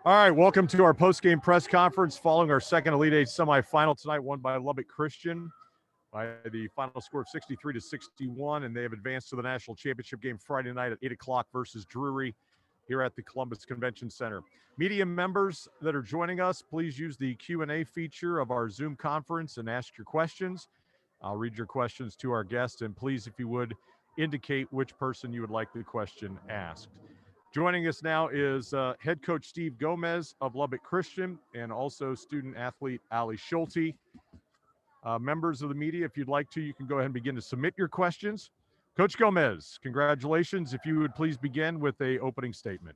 All right, welcome to our post-game press conference following our second Elite Eight semifinal tonight, won by Lubbock Christian by the final score of 63-61, and they have advanced to the national championship game Friday night at 8 o'clock versus Drury here at the Columbus Convention Center. Media members that are joining us, please use the Q&A feature of our Zoom conference and ask your questions. I'll read your questions to our guests, and please, if you would, indicate which person you would like the question asked. Joining us now is head coach Steve Gomez of Lubbock Christian and also student athlete Allie Schulte. Members of the media, if you'd like to, you can go ahead and begin to submit your questions. Coach Gomez, congratulations. If you would please begin with an opening statement.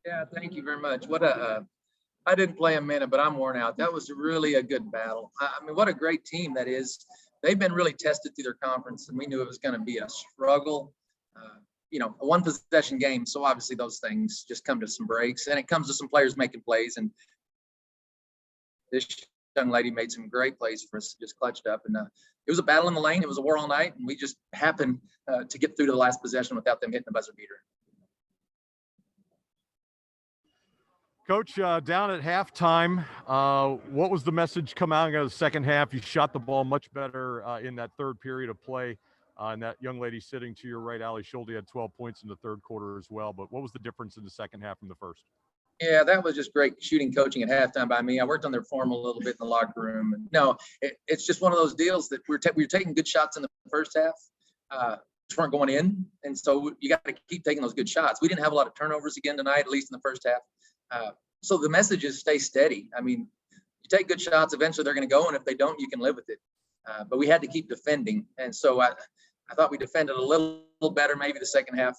Yeah, thank you very much. I didn't play a minute, but I'm worn out. That was really a good battle. I mean, what a great team that is. They've been really tested through their conference, and we knew it was going to be a struggle. A one possession game. So obviously those things just come to some breaks, and it comes to some players making plays. And this young lady made some great plays for us, just clutched up. And it was a battle in the lane. It was a war all night. And we just happened to get through to the last possession without them hitting the buzzer beater. Coach, down at halftime, what was the message come out of the second half? You shot the ball much better in that third period of play. And that young lady sitting to your right, Allie Schulte, had 12 points in the third quarter as well. But what was the difference in the second half from the first? Yeah, that was just great shooting coaching at halftime by me. I worked on their form a little bit in the locker room. And no, it's just one of those deals that we were taking good shots in the first half, which weren't going in. And so you got to keep taking those good shots. We didn't have a lot of turnovers again tonight, at least in the first half. So the message is stay steady. I mean, you take good shots, eventually they're going to go. And if they don't, you can live with it. But we had to keep defending. And so I thought we defended a little better maybe the second half,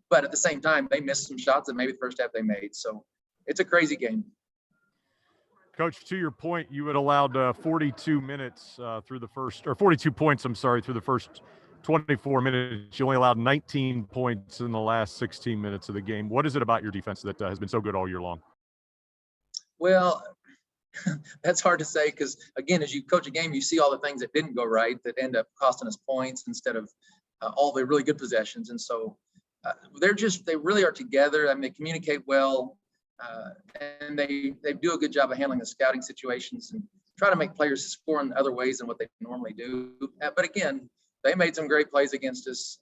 but at the same time, they missed some shots that maybe the first half they made. So it's a crazy game. Coach, to your point, you had allowed 42 minutes through the first, or 42 points, through the first 24 minutes. You only allowed 19 points in the last 16 minutes of the game. What is it about your defense that has been so good all year long? Well, that's hard to say because, again, as you coach a game, you see all the things that didn't go right that end up costing us points instead of all the really good possessions. And so they really are together. I mean, they communicate well, and they do a good job of handling the scouting situations and try to make players score in other ways than what they normally do. But again, they made some great plays against us.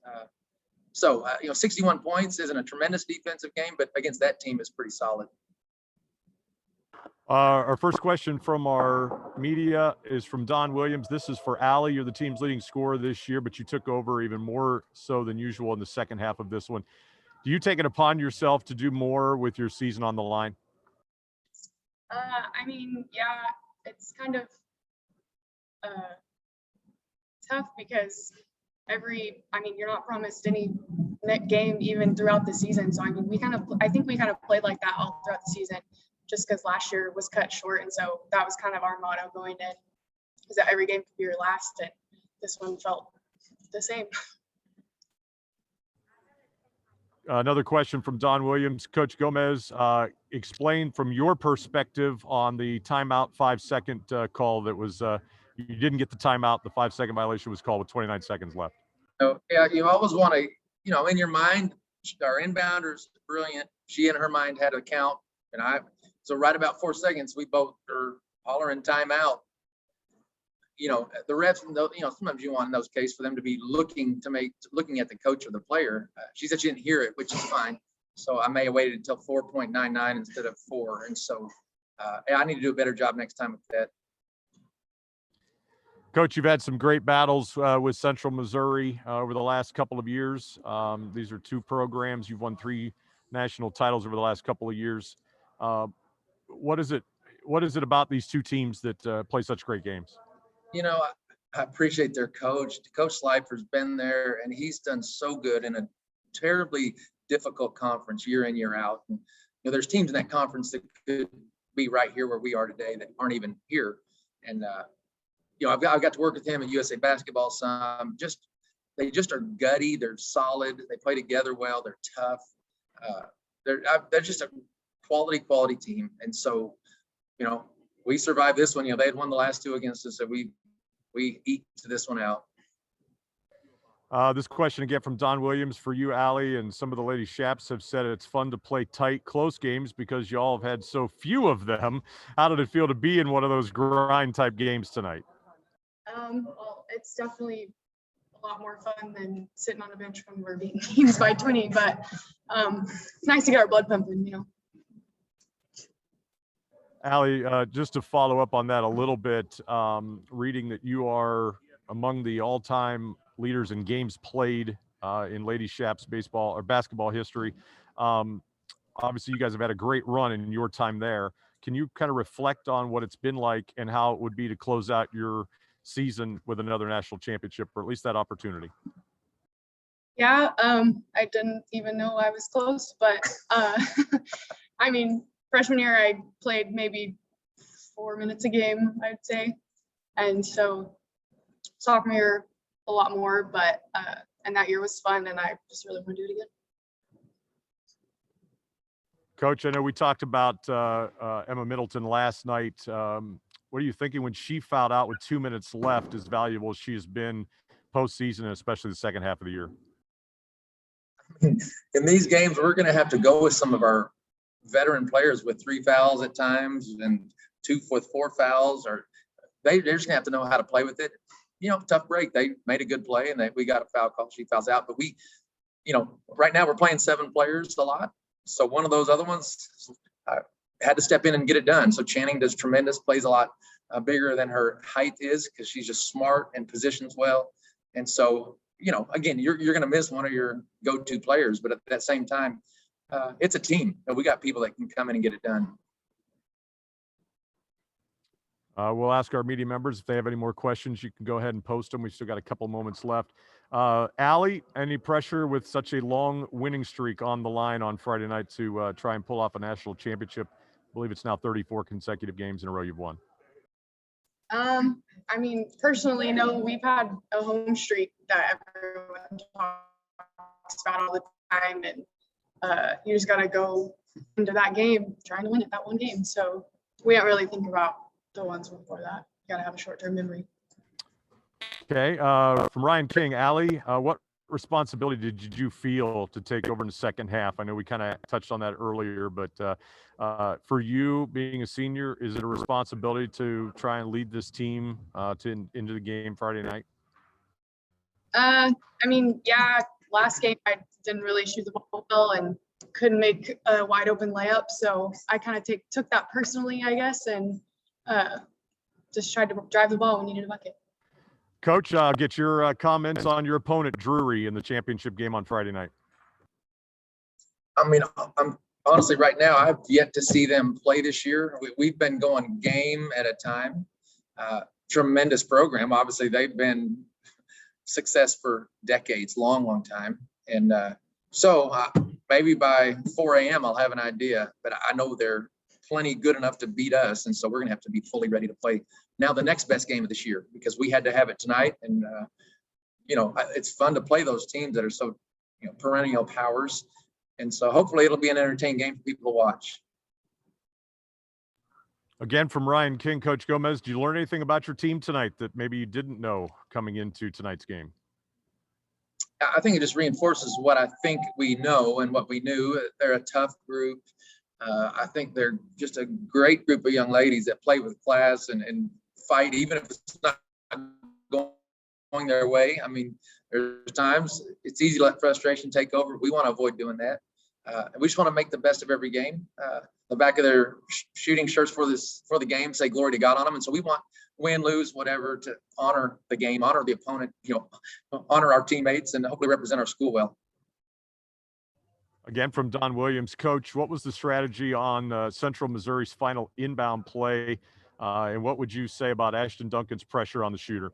61 points isn't a tremendous defensive game, but against that team is pretty solid. Our first question from our media is from Don Williams. This is for Allie. You're the team's leading scorer this year, but you took over even more so than usual in the second half of this one. Do you take it upon yourself to do more with your season on the line? Yeah, it's kind of tough because you're not promised any net game even throughout the season. So, I think we kind of played like that all throughout the season, just because last year was cut short. And so that was kind of our motto going in, is that every game could be your last, and this one felt the same. Another question from Don Williams. Coach Gomez, explain from your perspective on the timeout 5-second call that was, you didn't get the timeout. The 5-second violation was called with 29 seconds left. So, yeah, you always want to, in your mind, our inbounder's brilliant. She in her mind had a count, and so right about 4 seconds, we both are hollering timeout. The refs, sometimes you want in those cases for them to be looking at the coach or the player. She said she didn't hear it, which is fine. So I may have waited until 4.99 instead of 4. And so I need to do a better job next time with that. Coach, you've had some great battles with Central Missouri over the last couple of years. These are two programs. You've won 3 national titles over the last couple of years. What is it about these two teams that play such great games? I appreciate their coach. Coach Slifer's been there, and he's done so good in a terribly difficult conference year in, year out. And, there's teams in that conference that could be right here where we are today that aren't even here. And, I've got to work with him at USA Basketball some. They just are gutty. They're solid. They play together well. They're tough. They're just a quality team. And so, we survived this one. They had won the last 2 against us, so we eked this one out. This question again from Don Williams for you, Allie, and some of the Lady Shaps have said it's fun to play tight, close games because you all have had so few of them. How did it feel to be in one of those grind type games tonight? Well, it's definitely a lot more fun than sitting on a bench when we're beating teams by 20, but it's nice to get our blood pumping, you know. Allie, just to follow up on that a little bit, reading that you are among the all-time leaders in games played in Lady Shaps baseball or basketball history. Obviously, you guys have had a great run in your time there. Can you kind of reflect on what it's been like and how it would be to close out your season with another national championship, or at least that opportunity? Yeah, I didn't even know I was close, but I mean, freshman year I played maybe 4 minutes a game, I'd say, and so sophomore year a lot more, but and that year was fun, and I just really want to do it again. Coach, I know we talked about Emma Middleton last night. What are you thinking when she fouled out with 2 minutes left, as valuable as she has been postseason, and especially the second half of the year? In these games, we're going to have to go with some of our veteran players with 3 fouls at times and 2 with 4 fouls, or they're just going to have to know how to play with it. You know, tough break. They made a good play and we got a foul call. She fouls out, but we, you know, right now we're playing 7 players a lot. So one of those other ones had to step in and get it done. So Channing does tremendous, plays a lot bigger than her height is because she's just smart and positions well. And so, you know, again, you're going to miss one of your go-to players, but at that same time, it's a team, and we got people that can come in and get it done. We'll ask our media members if they have any more questions. You can go ahead and post them. We've still got a couple moments left. Allie, any pressure with such a long winning streak on the line on Friday night to try and pull off a national championship? I believe it's now 34 consecutive games in a row you've won. I mean, personally, no, we've had a home streak that everyone talks about all the time, and you just got to go into that game trying to win it, that one game. So we don't really think about the ones before that. You got to have a short-term memory. Okay, from Ryan King, Allie, what responsibility did you feel to take over in the second half? I know we kind of touched on that earlier, but for you being a senior, is it a responsibility to try and lead this team into the game Friday night? I mean, yeah, last game I didn't really shoot the ball well and couldn't make a wide open layup. So I kind of took that personally, I guess, and just tried to drive the ball when you needed a bucket. Coach, I'll get your comments on your opponent, Drury, in the championship game on Friday night. I mean, I'm honestly right now, I've yet to see them play this year. We've been going game at a time. Tremendous program. Obviously, they've been success for decades, long time. And so maybe by 4 a.m. I'll have an idea, but I know they're plenty good enough to beat us. And so we're going to have to be fully ready to play now the next best game of this year, because we had to have it tonight. And, you know, it's fun to play those teams that are so, you know, perennial powers. And so hopefully it'll be an entertaining game for people to watch. Again, from Ryan King, Coach Gomez, did you learn anything about your team tonight that maybe you didn't know coming into tonight's game? I think it just reinforces what I think we know and what we knew. They're a tough group. I think they're just a great group of young ladies that play with class and fight, even if it's not going their way. I mean, there's times it's easy to let frustration take over. We want to avoid doing that. We just want to make the best of every game. The back of their shooting shirts for the game say "Glory to God" on them, and so we want win, lose, whatever, to honor the game, honor the opponent, you know, honor our teammates, and hopefully represent our school well. Again, from Don Williams, Coach, what was the strategy on Central Missouri's final inbound play, and what would you say about Ashton Duncan's pressure on the shooter?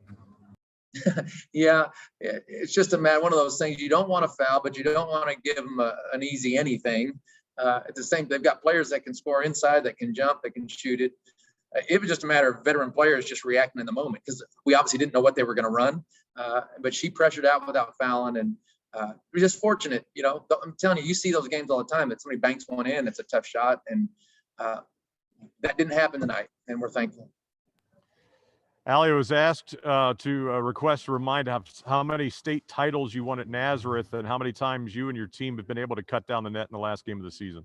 Yeah, it's just one of those things. You don't want to foul, but you don't want to give them an easy anything. At the same, they've got players that can score inside, that can jump, that can shoot it. It was just a matter of veteran players just reacting in the moment, because we obviously didn't know what they were going to run. But she pressured out without fouling, and we're just fortunate. You know, I'm telling you, you see those games all the time that somebody banks one in. It's a tough shot, and that didn't happen tonight, and we're thankful. Allie was asked to request a reminder of how many state titles you won at Nazareth and how many times you and your team have been able to cut down the net in the last game of the season.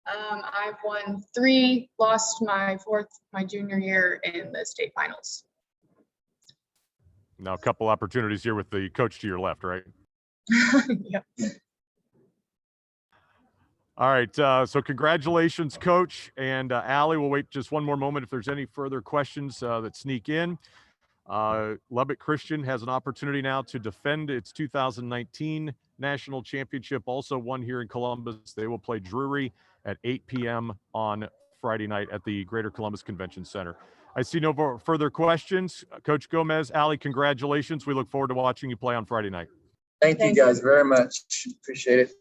I've won 3, lost my 4th my junior year in the state finals. Now, a couple opportunities here with the coach to your left, right? Yep. All right. So congratulations, Coach. And Allie, we'll wait just one more moment if there's any further questions that sneak in. Lubbock Christian has an opportunity now to defend its 2019 national championship, also won here in Columbus. They will play Drury at 8 p.m. on Friday night at the Greater Columbus Convention Center. I see no further questions. Coach Gomez, Allie, congratulations. We look forward to watching you play on Friday night. Thank you guys very much. Appreciate it.